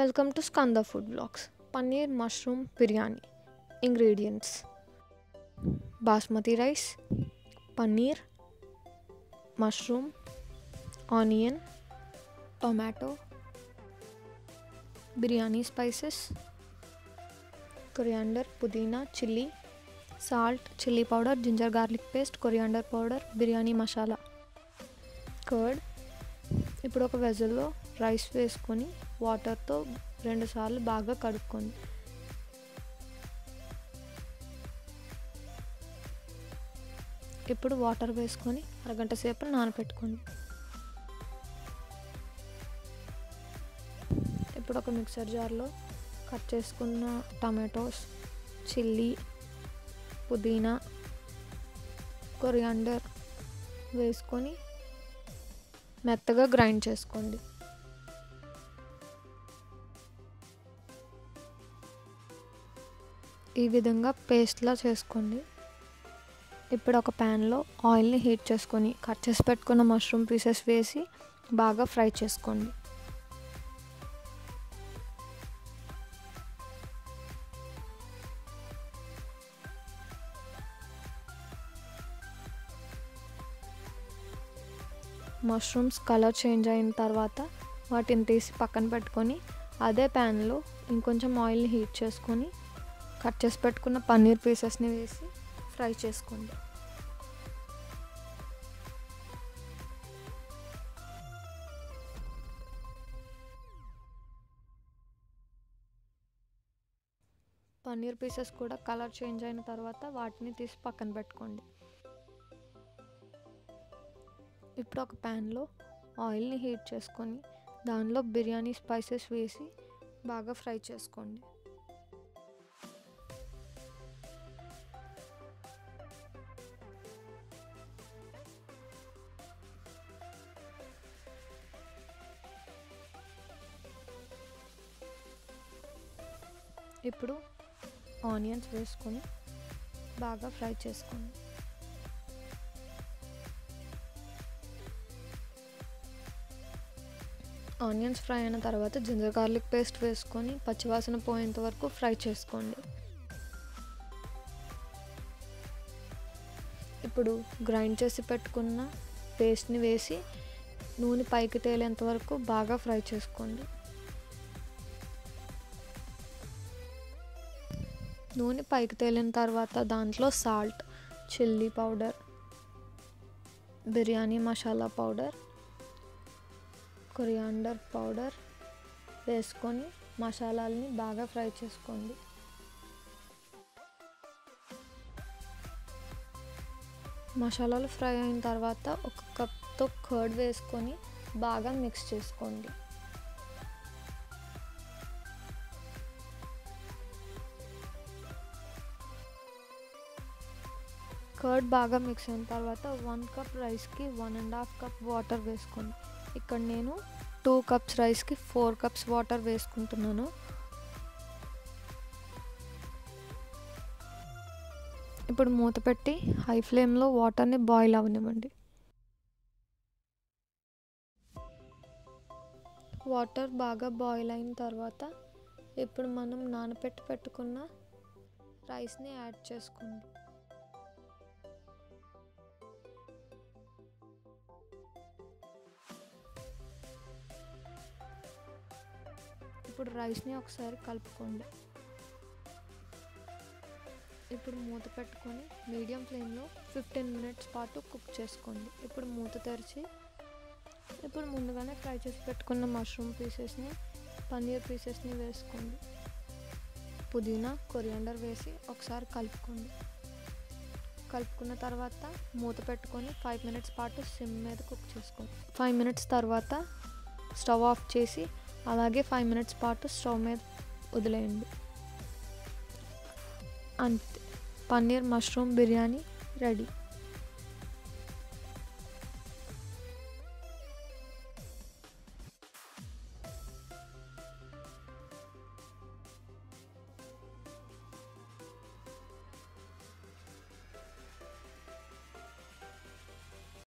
Welcome to Skanda Food Vlogs. Paneer mushroom biryani. Ingredients: basmati rice, paneer, mushroom, onion, tomato, biryani spices, coriander, pudina, chili, salt, chili powder, ginger garlic paste, coriander powder, biryani masala, curd. ఇప్పుడు ఒక వెజల్లో rice వేసుకొని వాటర్తో 2 సార్లు బాగా కడుక్కోండి. ఇప్పుడు water వేసుకొని అరగంట సేపు నానబెట్టుకోండి. ఇప్పుడు ఒక మిక్సర్ జార్లో కట్ చేసుకున్న టమాటోస్, చిల్లీ, పుదీనా, కొరియాండర్ వేసుకొని మెత్తగా గ్రైండ్ చేసుకోండి. ఈ విధంగా పేస్ట్లా చేసుకోండి. ఇప్పుడు ఒక ప్యాన్లో ఆయిల్ని హీట్ చేసుకొని కట్ చేసి పెట్టుకున్న మష్రూమ్ పీసెస్ వేసి బాగా ఫ్రై చేసుకోండి. మష్రూమ్స్ కలర్ చేంజ్ అయిన తర్వాత వాటిని తీసి పక్కన పెట్టుకొని అదే ప్యాన్లో ఇంకొంచెం ఆయిల్ని హీట్ చేసుకొని కట్ చేసి పెట్టుకున్న పన్నీర్ పీసెస్ని వేసి ఫ్రై చేసుకోండి. పన్నీర్ పీసెస్ కూడా కలర్ చేంజ్ అయిన తర్వాత వాటిని తీసి పక్కన పెట్టుకోండి. ఇప్పుడు ఒక ప్యాన్లో ఆయిల్ని హీట్ చేసుకొని దానిలో బిర్యానీ స్పైసెస్ వేసి బాగా ఫ్రై చేసుకోండి. ఇప్పుడు ఆనియన్స్ వేసుకొని బాగా ఫ్రై చేసుకోండి. ఆనియన్స్ ఫ్రై అయిన తర్వాత జింజర్ గార్లిక్ పేస్ట్ వేసుకొని పచ్చివాసన పోయేంత వరకు ఫ్రై చేసుకోండి. ఇప్పుడు గ్రైండ్ చేసి పెట్టుకున్న పేస్ట్ని వేసి నూనె పైకి తేలేంత వరకు బాగా ఫ్రై చేసుకోండి. నూనె పైకి తేలిన తర్వాత దాంట్లో salt, chilli powder, biryani masala powder, coriander powder వేసుకొని మసాలాలని బాగా ఫ్రై చేసుకోండి. మసాలాలు ఫ్రై అయిన తర్వాత ఒక కప్తో కర్డ్ వేసుకొని బాగా మిక్స్ చేసుకోండి. కర్డ్ బాగా మిక్స్ అయిన తర్వాత 1 కప్ రైస్కి 1.5 కప్ వాటర్ వేసుకోండి. ఇక్కడ నేను 2 కప్స్ రైస్కి 4 కప్స్ వాటర్ వేసుకుంటున్నాను. ఇప్పుడు మూత పెట్టి హై ఫ్లేమ్లో వాటర్ని బాయిల్ అవ్వనివ్వండి. వాటర్ బాగా బాయిల్ అయిన తర్వాత ఇప్పుడు మనం పెట్టుకున్న రైస్ని యాడ్ చేసుకోండి. ఇప్పుడు రైస్ని ఒకసారి కలుపుకోండి. ఇప్పుడు మూత పెట్టుకొని మీడియం ఫ్లేమ్లో 15 మినిట్స్ పాటు కుక్ చేసుకోండి. ఇప్పుడు మూత తెరిచి ఇప్పుడు ముందుగానే ఫ్రై చేసి పెట్టుకున్న మష్రూమ్ పీసెస్ని, పన్నీర్ పీసెస్ని వేసుకోండి. పుదీనా, కొరియాండర్ వేసి ఒకసారి కలుపుకోండి. కలుపుకున్న తర్వాత మూత పెట్టుకొని 5 మినిట్స్ పాటు సిమ్ మీద కుక్ చేసుకోండి. 5 మినిట్స్ తర్వాత స్టవ్ ఆఫ్ చేసి అలాగే 5 మినిట్స్ పాటు స్టవ్ మీద వదిలేయండి. అంతే, పన్నీర్ మష్రూమ్ బిర్యానీ రెడీ.